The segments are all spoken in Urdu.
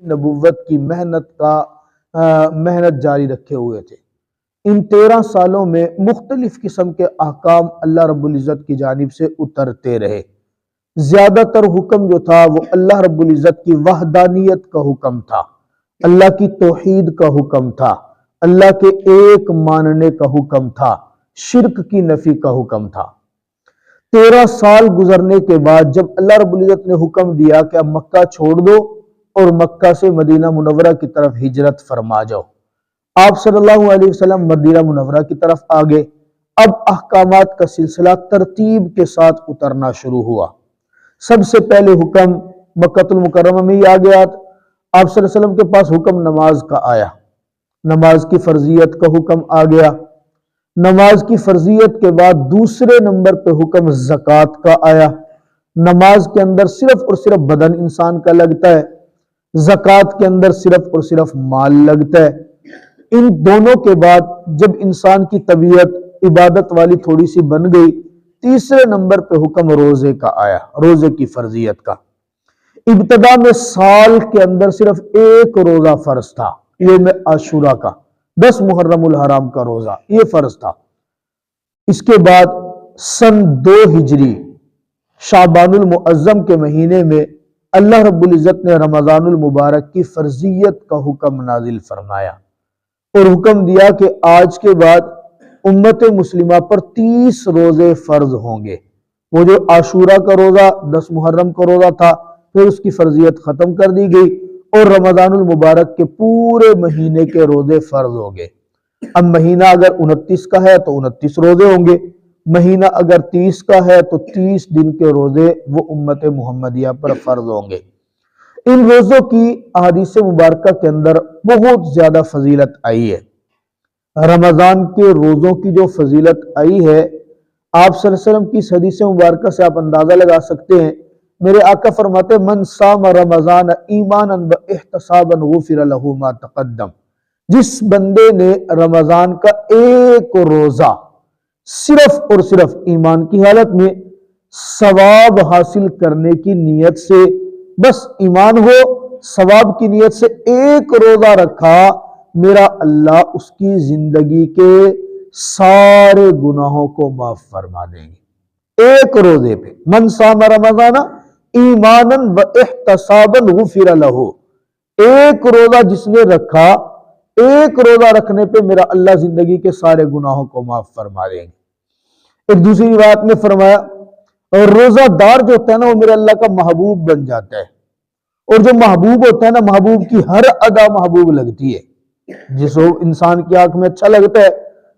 نبوت کی محنت جاری رکھے ہوئے تھے۔ ان 13 سالوں میں مختلف قسم کے احکام اللہ رب العزت کی جانب سے اترتے رہے۔ زیادہ تر حکم جو تھا وہ اللہ رب العزت کی وحدانیت کا حکم تھا، اللہ کی توحید کا حکم تھا، اللہ کے ایک ماننے کا حکم تھا، شرک کی نفی کا حکم تھا۔ 13 سال گزرنے کے بعد جب اللہ رب العزت نے حکم دیا کہ اب مکہ چھوڑ دو اور مکہ سے مدینہ منورہ کی طرف ہجرت فرما جاؤ، آپ صلی اللہ علیہ وسلم مدینہ منورہ کی طرف آگے۔ اب احکامات کا سلسلہ ترتیب کے ساتھ اترنا شروع ہوا۔ سب سے پہلے حکم مکہ المکرمہ میں ہی آ گیا۔ آپ صلی اللہ علیہ وسلم کے پاس حکم نماز کا آیا، نماز کی فرضیت کا حکم آ گیا۔ نماز کی فرضیت کے بعد دوسرے نمبر پہ حکم زکوٰۃ کا آیا۔ نماز کے اندر صرف اور صرف بدن انسان کا لگتا ہے، زکوٰۃ کے اندر صرف اور صرف مال لگتا ہے۔ ان دونوں کے بعد جب انسان کی طبیعت عبادت والی تھوڑی سی بن گئی، تیسرے نمبر پہ حکم روزے کا آیا، روزے کی فرضیت کا۔ ابتدا میں سال کے اندر صرف ایک روزہ فرض تھا، یوم عاشورہ کا، 10 محرم الحرام کا روزہ، یہ فرض تھا۔ اس کے بعد سن 2 ہجری شعبان المعظم کے مہینے میں اللہ رب العزت نے رمضان المبارک کی فرضیت کا حکم نازل فرمایا اور حکم دیا کہ آج کے بعد امت مسلمہ پر 30 روزے فرض ہوں گے۔ وہ جو عاشورہ کا روزہ 10 محرم کا روزہ تھا، پھر اس کی فرضیت ختم کر دی گئی اور رمضان المبارک کے پورے مہینے کے روزے فرض ہو گئے۔ اب مہینہ اگر 29 کا ہے تو 29 روزے ہوں گے، مہینہ اگر 30 کا ہے تو 30 دن کے روزے وہ امت محمدیہ پر فرض ہوں گے۔ ان روزوں کی احادیث مبارکہ کے اندر بہت زیادہ فضیلت آئی ہے۔ رمضان کے روزوں کی جو فضیلت آئی ہے، آپ صلی اللہ علیہ وسلم کی اس حدیث مبارکہ سے آپ اندازہ لگا سکتے ہیں۔ میرے آقا فرماتے من صام رمضان ایمانا و احتسابا غفر لہ ما تقدم، جس بندے نے رمضان کا ایک روزہ صرف اور صرف ایمان کی حالت میں ثواب حاصل کرنے کی نیت سے، بس ایمان ہو ثواب کی نیت سے ایک روزہ رکھا، میرا اللہ اس کی زندگی کے سارے گناہوں کو معاف فرما دیں گے۔ ایک روزے پہ من صام رمضان ایمانا و احتسابا غفر لہ، ایک روزہ جس نے رکھا، ایک روزہ رکھنے پہ میرا اللہ زندگی کے سارے گناہوں کو معاف فرما دیں گے۔ ایک دوسری روایت میں فرمایا اور روزہ دار جو ہوتا ہے نا وہ میرے اللہ کا محبوب بن جاتا ہے، اور جو محبوب ہوتا ہے نا محبوب کی ہر ادا محبوب لگتی ہے۔ جس انسان کی آنکھ میں اچھا لگتا ہے،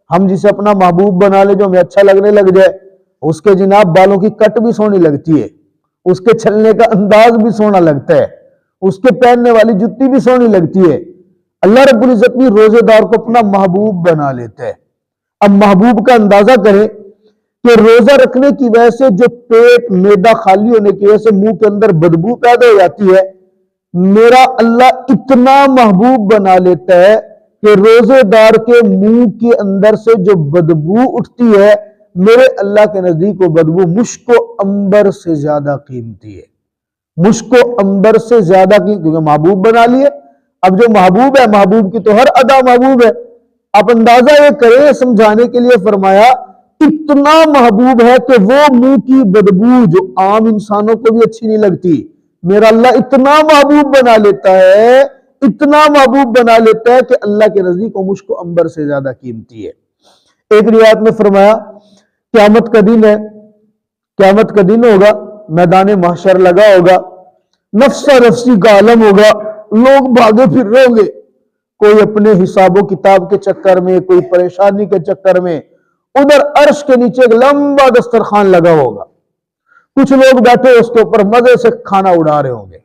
ہم جسے اپنا محبوب بنا لے جو ہمیں اچھا لگنے لگ جائے، اس کے جناب بالوں کی کٹ بھی سونی لگتی ہے، اس کے چلنے کا انداز بھی سونا لگتا ہے، اس کے پہننے والی جتی بھی سونی لگتی ہے۔ اللہ رب العزت بھی روزے دار کو اپنا محبوب بنا لیتا ہے۔ اب محبوب کا اندازہ کریں کہ روزہ رکھنے کی وجہ سے جو پیٹ معدہ خالی ہونے کی وجہ سے منہ کے اندر بدبو پیدا ہو جاتی ہے، میرا اللہ اتنا محبوب بنا لیتا ہے کہ روزے دار کے منہ کے اندر سے جو بدبو اٹھتی ہے، میرے اللہ کے نزدیک وہ بدبو مشک و عنبر سے زیادہ قیمتی ہے، مشک و عنبر سے زیادہ قیمتی، کیونکہ محبوب بنا لیے۔ اب جو محبوب ہے، محبوب کی تو ہر ادا محبوب ہے۔ آپ اندازہ یہ کریں، سمجھانے کے لیے فرمایا اتنا محبوب ہے کہ وہ منہ کی بدبو جو عام انسانوں کو بھی اچھی نہیں لگتی، میرا اللہ اتنا محبوب بنا لیتا ہے، اتنا محبوب بنا لیتا ہے کہ اللہ کے نزدیک وہ مشک و عنبر سے زیادہ قیمتی ہے۔ ایک روایت میں فرمایا قیامت کا دن ہے، قیامت کا دن ہوگا، میدان محشر لگا ہوگا، نفسا نفسی کا عالم ہوگا، لوگ بھاگے پھر رہے ہوں گے، کوئی اپنے حساب و کتاب کے چکر میں، کوئی پریشانی کے چکر میں، ادھر عرش کے نیچے ایک لمبا دسترخوان لگا ہوگا، کچھ لوگ بیٹھے اس کے اوپر مزے سے کھانا اڑا رہے ہوں گے۔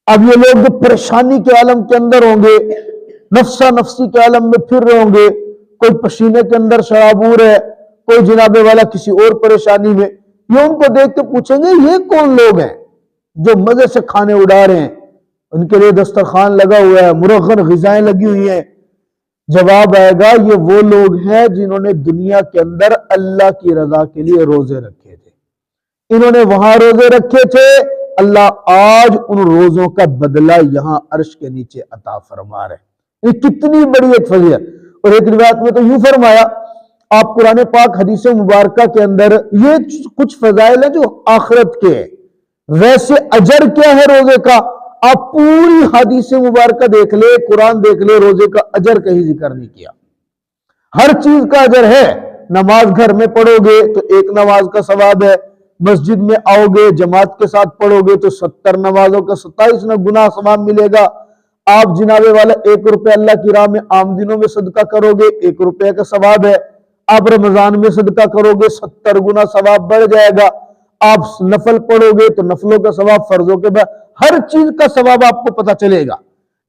اب یہ لوگ جو پریشانی کے عالم کے اندر ہوں گے، نفسا نفسی کے عالم میں پھر رہے ہوں گے، کوئی پسینے کے اندر شرابور ہے، کوئی جناب والا کسی اور پریشانی میں، یہ ان کو دیکھ کے پوچھیں گے یہ کون لوگ ہیں جو مزے سے کھانے اڑا رہے ہیں، ان کے لیے دسترخوان لگا ہوا ہے، مرغن غذائیں لگی ہوئی ہیں۔ جواب آئے گا یہ وہ لوگ ہیں جنہوں نے دنیا کے اندر اللہ کی رضا کے لیے روزے رکھے تھے، انہوں نے وہاں روزے رکھے تھے اللہ آج ان روزوں کا بدلہ یہاں عرش کے نیچے عطا فرما رہے ہیں۔ یہ کتنی بڑی ایک فضیلت۔ اور ایک روایت میں تو یوں فرمایا، آپ قرآن پاک حدیث مبارکہ کے اندر یہ کچھ فضائل ہیں جو آخرت کے ہیں، ویسے اجر کیا ہے روزے کا؟ آپ پوری حدیث مبارکہ دیکھ لے، قرآن دیکھ لے، روزے کا اجر کہیں ذکر نہیں کیا۔ ہر چیز کا اجر ہے۔ نماز گھر میں پڑھو گے تو ایک نماز کا ثواب ہے، مسجد میں آؤ گے جماعت کے ساتھ پڑھو گے تو 70 نمازوں کا 27 گنا ثواب ملے گا۔ آپ جناب والا 1 روپے اللہ کی راہ میں عام دنوں میں صدقہ کرو گے، 1 روپے کا ثواب ہے۔ آپ رمضان میں صدقہ کرو گے 70 گنا ثواب بڑھ جائے گا۔ آپ نفل پڑھو گے تو نفلوں کا ثواب، فرضوں کے بعد ہر چیز کا ثواب آپ کو پتہ چلے گا۔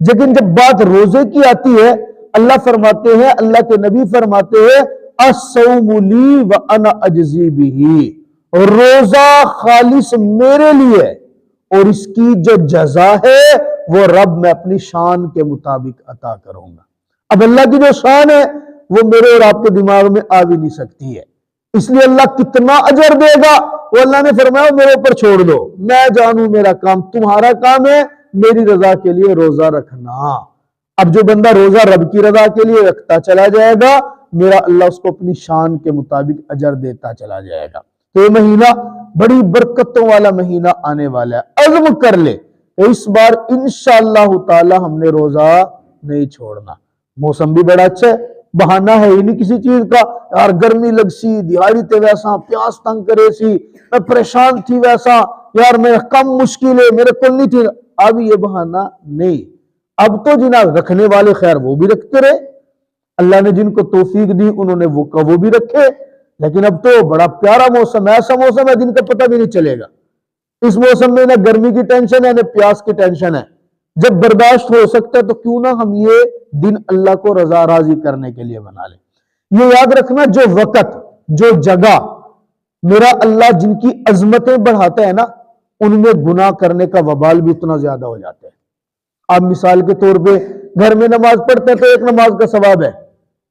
لیکن جب بات روزے کی آتی ہے، اللہ فرماتے ہیں، اللہ کے نبی فرماتے ہیں، الصوم لی وانا اجزی بہ، روزہ خالص میرے لیے اور اس کی جو جزا ہے وہ رب میں اپنی شان کے مطابق عطا کروں گا۔ اب اللہ کی جو شان ہے وہ میرے اور آپ کے دماغ میں آ بھی نہیں سکتی ہے، اس لیے اللہ کتنا اجر دے گا وہ اللہ نے فرمایا میرے اوپر چھوڑ دو، میں جانوں میرا کام، تمہارا کام ہے میری رضا کے لیے روزہ رکھنا۔ اب جو بندہ روزہ رب کی رضا کے لیے رکھتا چلا جائے گا، میرا اللہ اس کو اپنی شان کے مطابق اجر دیتا چلا جائے گا۔ تو یہ مہینہ بڑی برکتوں والا مہینہ آنے والا ہے، عزم کر لے اس بار انشاءاللہ تعالی ہم نے روزہ نہیں چھوڑنا۔ موسم بھی بڑا اچھا ہے، بہانہ ہے ہی نہیں کسی چیز کا، یار گرمی لگ سی، دیہاڑی تے ویسا، پیاس تنگ کرے سی، میں پریشان تھی ویسا، یار میں کم مشکل ہے میرے کو نہیں تھی۔ اب یہ بہانہ نہیں، اب تو جناب رکھنے والے خیر وہ بھی رکھتے رہے، اللہ نے جن کو توفیق دی انہوں نے وہ بھی رکھے، لیکن اب تو بڑا پیارا موسم ہے، ایسا موسم ہے جن کا پتہ بھی نہیں چلے گا۔ اس موسم میں نہ گرمی کی ٹینشن ہے نہ پیاس کی ٹینشن ہے۔ جب برداشت ہو سکتا ہے تو کیوں نہ ہم یہ دن اللہ کو رضا راضی کرنے کے لیے بنا لیں۔ یہ یاد رکھنا، جو وقت جو جگہ میرا اللہ جن کی عظمتیں بڑھاتا ہے نا، ان میں گناہ کرنے کا وبال بھی اتنا زیادہ ہو جاتا ہے۔ آپ مثال کے طور پہ گھر میں نماز پڑھتے ہیں تو 1 نماز کا ثواب ہے،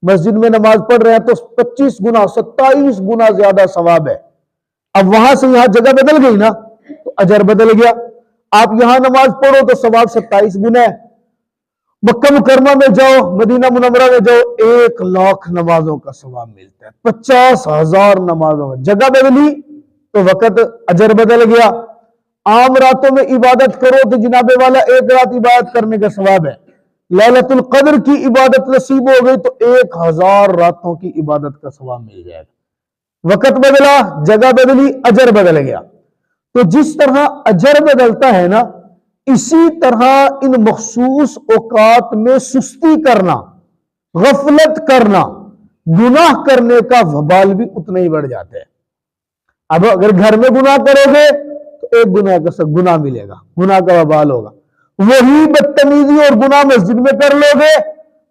مسجد میں نماز پڑھ رہے ہیں تو 25 گنا 27 گنا زیادہ ثواب ہے۔ اب وہاں سے یہاں جگہ بدل گئی نا تو اجر بدل گیا۔ آپ یہاں نماز پڑھو تو ثواب 27 گنا ہے، مکہ مکرمہ میں جاؤ، مدینہ منورہ میں جاؤ، 1 لاکھ نمازوں کا ثواب ملتا ہے، 50,000 نمازوں کا۔ جگہ بدلی تو وقت اجر بدل گیا۔ عام راتوں میں عبادت کرو تو جناب والا 1 رات عبادت کرنے کا ثواب ہے۔ لیلۃ القدر کی عبادت نصیب ہو گئی تو 1000 راتوں کی عبادت کا ثواب مل جائے گا۔ وقت بدلا، جگہ بدلی، اجر بدل گیا۔ تو جس طرح اجر بدلتا ہے نا، اسی طرح ان مخصوص اوقات میں سستی کرنا، غفلت کرنا، گناہ کرنے کا وبال بھی اتنا ہی بڑھ جاتا ہے۔ اب اگر گھر میں گناہ کرو گے تو 1 گناہ کا گناہ ملے گا، گناہ کا وبال ہوگا۔ وہی بدتمیزی اور گناہ مسجد میں کر لو گے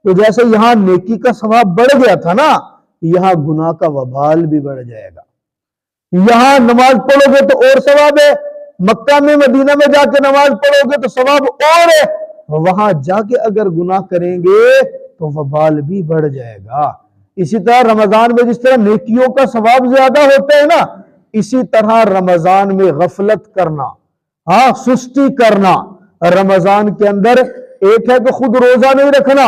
تو جیسے یہاں نیکی کا ثواب بڑھ گیا تھا نا، یہاں گناہ کا وبال بھی بڑھ جائے گا۔ یہاں نماز پڑھو گے تو اور ثواب ہے، مکہ میں مدینہ میں جا کے نماز پڑھو گے تو ثواب اور ہے، وہاں جا کے اگر گناہ کریں گے تو وبال بھی بڑھ جائے گا۔ اسی طرح رمضان میں جس طرح نیکیوں کا ثواب زیادہ ہوتا ہے نا، اسی طرح رمضان میں غفلت کرنا، سستی کرنا، رمضان کے اندر ایک ہے کہ خود روزہ نہیں رکھنا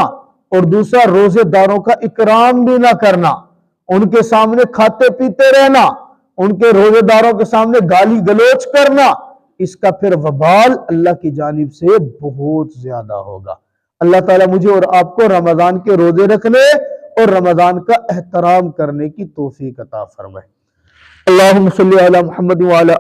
اور دوسرا روزے داروں کا اکرام بھی نہ کرنا، ان کے سامنے کھاتے پیتے رہنا، ان کے روزے داروں کے سامنے گالی گلوچ کرنا، اس کا پھر وبال اللہ کی جانب سے بہت زیادہ ہوگا۔ اللہ تعالیٰ مجھے اور آپ کو رمضان کے روزے رکھنے اور رمضان کا احترام کرنے کی توفیق عطا فرمائے۔ اللہم صلی علی محمد وعلی